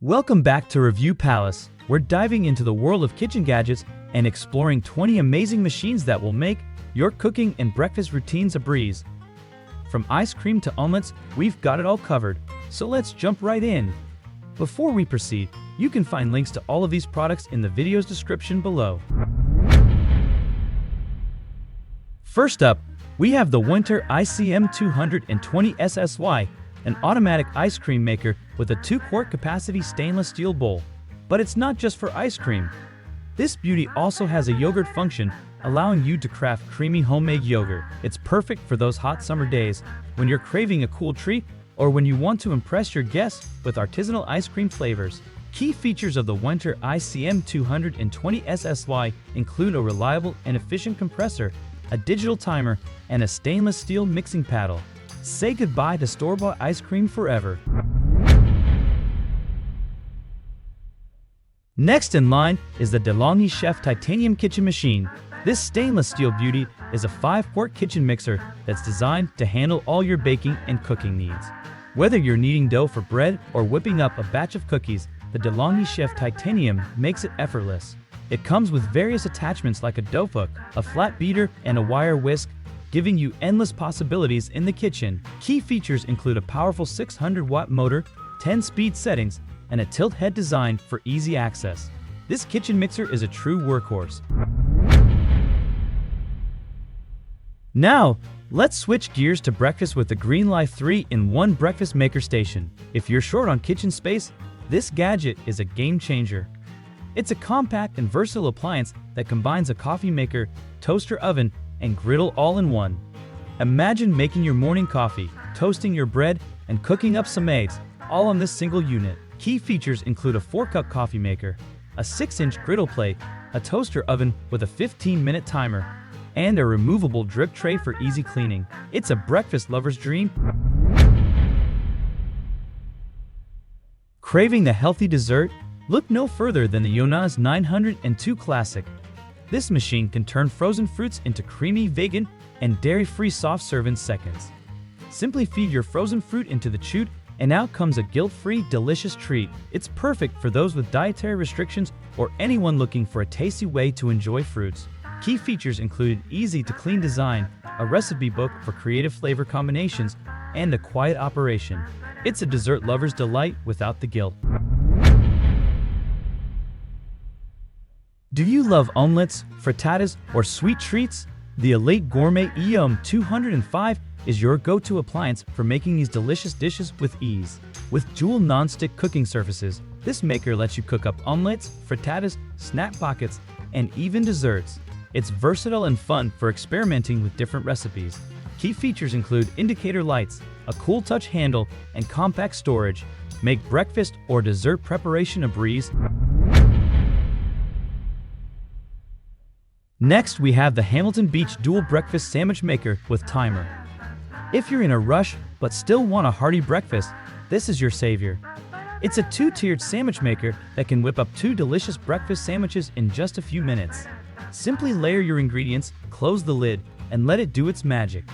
Welcome back to Review Palace. We're diving into the world of kitchen gadgets and exploring 20 amazing machines that will make your cooking and breakfast routines a breeze. From ice cream to omelets, we've got it all covered. So let's jump right in. Before we proceed, you can find links to all of these products in the video's description below. First up, we have the Winter ICM 220 SSY, an automatic ice cream maker with a 2-quart capacity stainless steel bowl. But it's not just for ice cream. This beauty also has a yogurt function, allowing you to craft creamy homemade yogurt. It's perfect for those hot summer days when you're craving a cool treat or when you want to impress your guests with artisanal ice cream flavors. Key features of the Winter ICM 220 SSY include a reliable and efficient compressor, a digital timer, and a stainless steel mixing paddle. Say goodbye to store-bought ice cream forever. Next in line is the DeLonghi Chef Titanium Kitchen Machine. This stainless steel beauty is a 5-quart kitchen mixer that's designed to handle all your baking and cooking needs. Whether you're kneading dough for bread or whipping up a batch of cookies, the DeLonghi Chef Titanium makes it effortless. It comes with various attachments like a dough hook, a flat beater, and a wire whisk, giving you endless possibilities in the kitchen. Key features include a powerful 600-watt motor, 10-speed settings, and a tilt head design for easy access. This kitchen mixer is a true workhorse. Now, let's switch gears to breakfast with the Greenlife 3-in-1 breakfast maker station. If you're short on kitchen space, this gadget is a game changer. It's a compact and versatile appliance that combines a coffee maker, toaster oven, and griddle all in one. Imagine making your morning coffee, toasting your bread, and cooking up some eggs, all on this single unit. Key features include a 4-cup coffee maker, a 6-inch griddle plate, a toaster oven with a 15-minute timer, and a removable drip tray for easy cleaning. It's a breakfast lover's dream. Craving the healthy dessert? Look no further than the Yonas 902 Classic. This machine can turn frozen fruits into creamy vegan and dairy-free soft serve in seconds. Simply feed your frozen fruit into the chute and out comes a guilt-free, delicious treat. It's perfect for those with dietary restrictions or anyone looking for a tasty way to enjoy fruits. Key features include easy-to-clean design, a recipe book for creative flavor combinations, and a quiet operation. It's a dessert lover's delight without the guilt. Do you love omelets, frittatas, or sweet treats? The ELAN Gourmet Evo 205 is your go-to appliance for making these delicious dishes with ease. With dual non-stick cooking surfaces, this maker lets you cook up omelets, frittatas, snack pockets, and even desserts. It's versatile and fun for experimenting with different recipes. Key features include indicator lights, a cool touch handle, and compact storage. Make breakfast or dessert preparation a breeze. Next, we have the Hamilton Beach Dual Breakfast Sandwich Maker with timer. If you're in a rush but still want a hearty breakfast, this is your savior. It's a 2-tiered sandwich maker that can whip up 2 delicious breakfast sandwiches in just a few minutes. Simply layer your ingredients, close the lid, and let it do its magic.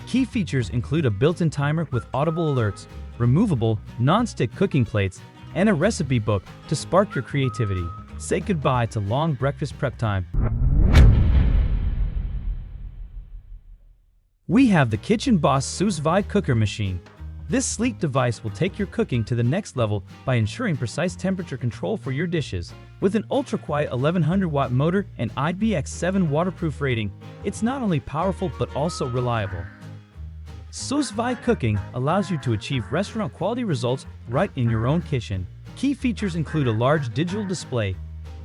Key features include a built-in timer with audible alerts, removable, non-stick cooking plates, and a recipe book to spark your creativity. Say goodbye to long breakfast prep time. We have the Kitchen Boss SUSV cooker machine. This sleek device will take your cooking to the next level by ensuring precise temperature control for your dishes. With an ultra-quiet 1100-watt motor and IPX7 waterproof rating, it's not only powerful but also reliable. SUSV cooking allows you to achieve restaurant-quality results right in your own kitchen. Key features include a large digital display,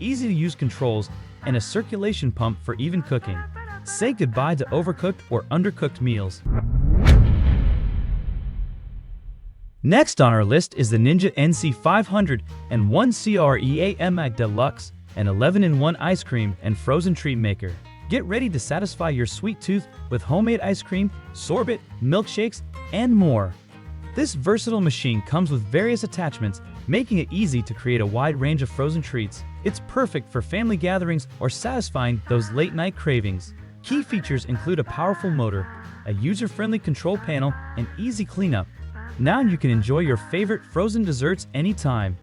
easy-to-use controls, and a circulation pump for even cooking. Say goodbye to overcooked or undercooked meals. Next on our list is the Ninja NC500 and 1 CREAMAG Deluxe, an 11-in-1 ice cream and frozen treat maker. Get ready to satisfy your sweet tooth with homemade ice cream, sorbet, milkshakes, and more. This versatile machine comes with various attachments, making it easy to create a wide range of frozen treats. It's perfect for family gatherings or satisfying those late-night cravings. Key features include a powerful motor, a user-friendly control panel, and easy cleanup. Now you can enjoy your favorite frozen desserts anytime.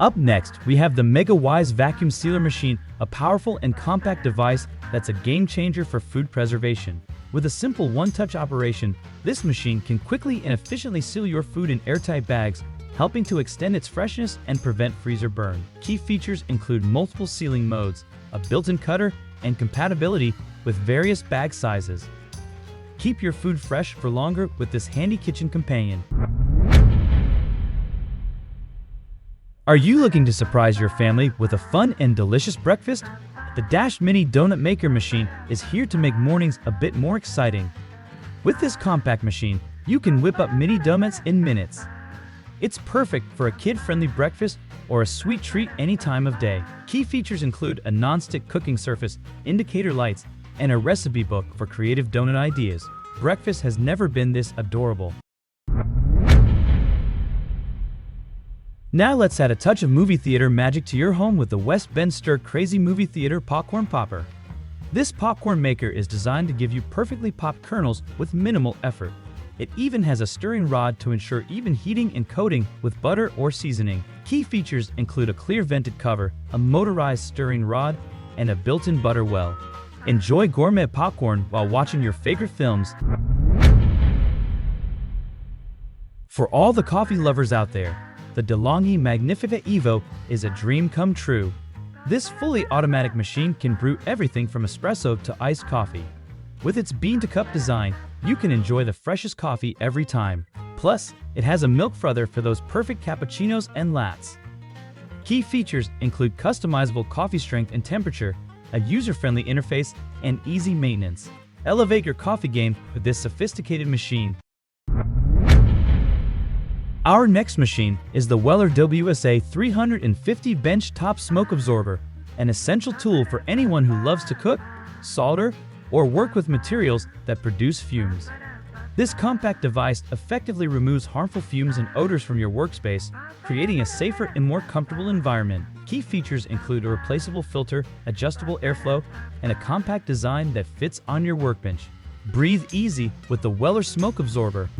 Up next, we have the Megawise vacuum sealer machine, a powerful and compact device that's a game changer for food preservation. With a simple one-touch operation, this machine can quickly and efficiently seal your food in airtight bags, helping to extend its freshness and prevent freezer burn. Key features include multiple sealing modes, a built-in cutter, and compatibility with various bag sizes. Keep your food fresh for longer with this handy kitchen companion. Are you looking to surprise your family with a fun and delicious breakfast? The Dash Mini Donut Maker machine is here to make mornings a bit more exciting. With this compact machine, you can whip up mini donuts in minutes. It's perfect for a kid-friendly breakfast or a sweet treat any time of day. Key features include a non-stick cooking surface, indicator lights, and a recipe book for creative donut ideas. Breakfast has never been this adorable. Now let's add a touch of movie theater magic to your home with the West Bend Stir Crazy Movie Theater Popcorn Popper. This popcorn maker is designed to give you perfectly popped kernels with minimal effort. It even has a stirring rod to ensure even heating and coating with butter or seasoning. Key features include a clear vented cover, a motorized stirring rod, and a built-in butter well. Enjoy gourmet popcorn while watching your favorite films. For all the coffee lovers out there, the DeLonghi Magnifica Evo is a dream come true. This fully automatic machine can brew everything from espresso to iced coffee. With its bean-to-cup design, you can enjoy the freshest coffee every time. Plus, it has a milk frother for those perfect cappuccinos and lattes. Key features include customizable coffee strength and temperature, a user-friendly interface, and easy maintenance. Elevate your coffee game with this sophisticated machine. Our next machine is the Weller WSA 350 Bench Top Smoke Absorber, an essential tool for anyone who loves to cook, solder, or work with materials that produce fumes. This compact device effectively removes harmful fumes and odors from your workspace, creating a safer and more comfortable environment. Key features include a replaceable filter, adjustable airflow, and a compact design that fits on your workbench. Breathe easy with the Weller Smoke Absorber.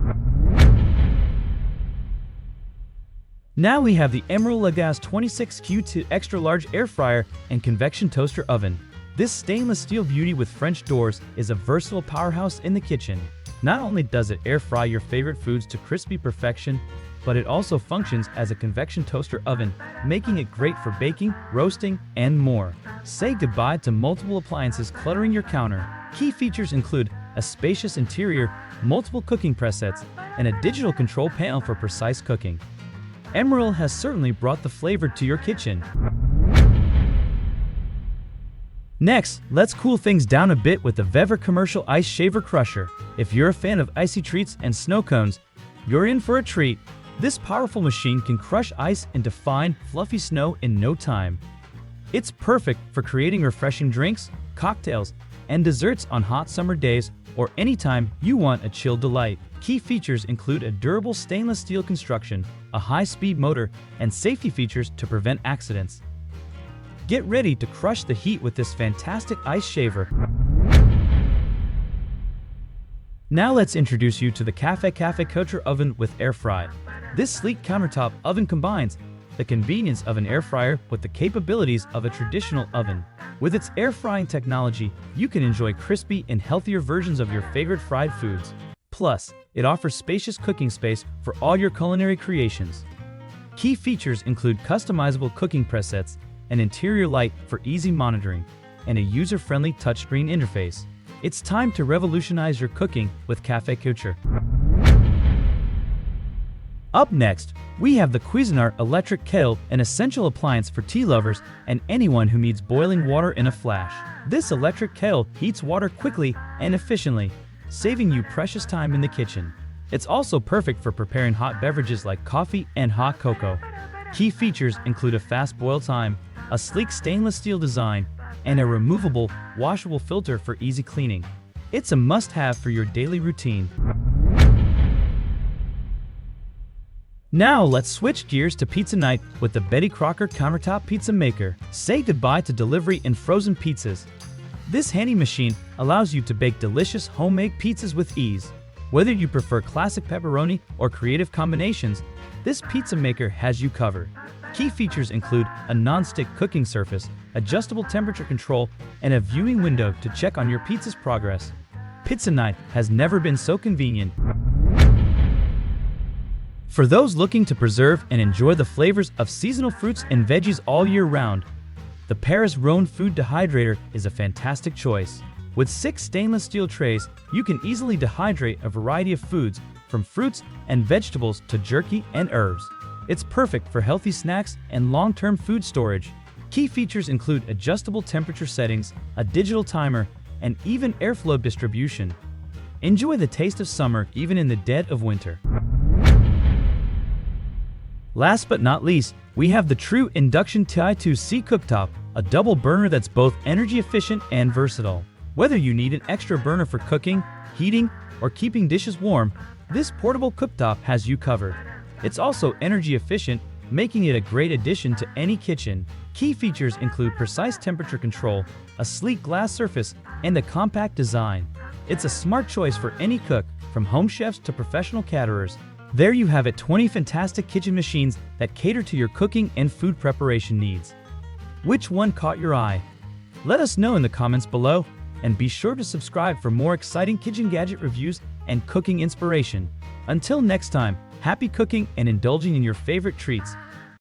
Now we have the Emerald Legas 26Q2 Extra Large Air Fryer and Convection Toaster Oven. This stainless steel beauty with French doors is a versatile powerhouse in the kitchen. Not only does it air fry your favorite foods to crispy perfection, but it also functions as a convection toaster oven, making it great for baking, roasting, and more. Say goodbye to multiple appliances cluttering your counter. Key features include a spacious interior, multiple cooking presets, and a digital control panel for precise cooking. Emerald has certainly brought the flavor to your kitchen. Next, let's cool things down a bit with the Vever Commercial Ice Shaver Crusher. If you're a fan of icy treats and snow cones, you're in for a treat. This powerful machine can crush ice into fine, fluffy snow in no time. It's perfect for creating refreshing drinks, cocktails, and desserts on hot summer days or anytime you want a chill delight. Key features include a durable stainless steel construction, a high-speed motor, and safety features to prevent accidents. Get ready to crush the heat with this fantastic ice shaver. Now let's introduce you to the Cafe Koucher Oven with Air Fry. This sleek countertop oven combines the convenience of an air fryer with the capabilities of a traditional oven. With its air frying technology, you can enjoy crispy and healthier versions of your favorite fried foods. Plus, it offers spacious cooking space for all your culinary creations. Key features include customizable cooking presets, an interior light for easy monitoring, and a user-friendly touchscreen interface. It's time to revolutionize your cooking with Cafe Koucher. Up next, we have the Quinnart electric kettle, an essential appliance for tea lovers and anyone who needs boiling water in a flash. This electric kettle heats water quickly and efficiently, saving you precious time in the kitchen. It's also perfect for preparing hot beverages like coffee and hot cocoa. Key features include a fast boil time, a sleek stainless steel design, and a removable, washable filter for easy cleaning. It's a must-have for your daily routine. Now let's switch gears to pizza night with the Betty Crocker Countertop Pizza Maker. Say goodbye to delivery and frozen pizzas. This handy machine allows you to bake delicious homemade pizzas with ease. Whether you prefer classic pepperoni or creative combinations, this pizza maker has you covered. Key features include a non-stick cooking surface, adjustable temperature control, and a viewing window to check on your pizza's progress. Pizza night has never been so convenient. For those looking to preserve and enjoy the flavors of seasonal fruits and veggies all year round, the Paris-Rhône Food Dehydrator is a fantastic choice. With 6 stainless steel trays, you can easily dehydrate a variety of foods, from fruits and vegetables to jerky and herbs. It's perfect for healthy snacks and long-term food storage. Key features include adjustable temperature settings, a digital timer, and even airflow distribution. Enjoy the taste of summer even in the dead of winter. Last but not least, we have the true Induction Ti2C cooktop, a double burner that's both energy efficient and versatile. Whether you need an extra burner for cooking, heating, or keeping dishes warm, this portable cooktop has you covered. It's also energy efficient, making it a great addition to any kitchen. Key features include precise temperature control, a sleek glass surface, and a compact design. It's a smart choice for any cook, from home chefs to professional caterers. There you have it, 20 fantastic kitchen machines that cater to your cooking and food preparation needs. Which one caught your eye? Let us know in the comments below, and be sure to subscribe for more exciting kitchen gadget reviews and cooking inspiration. Until next time, happy cooking and indulging in your favorite treats.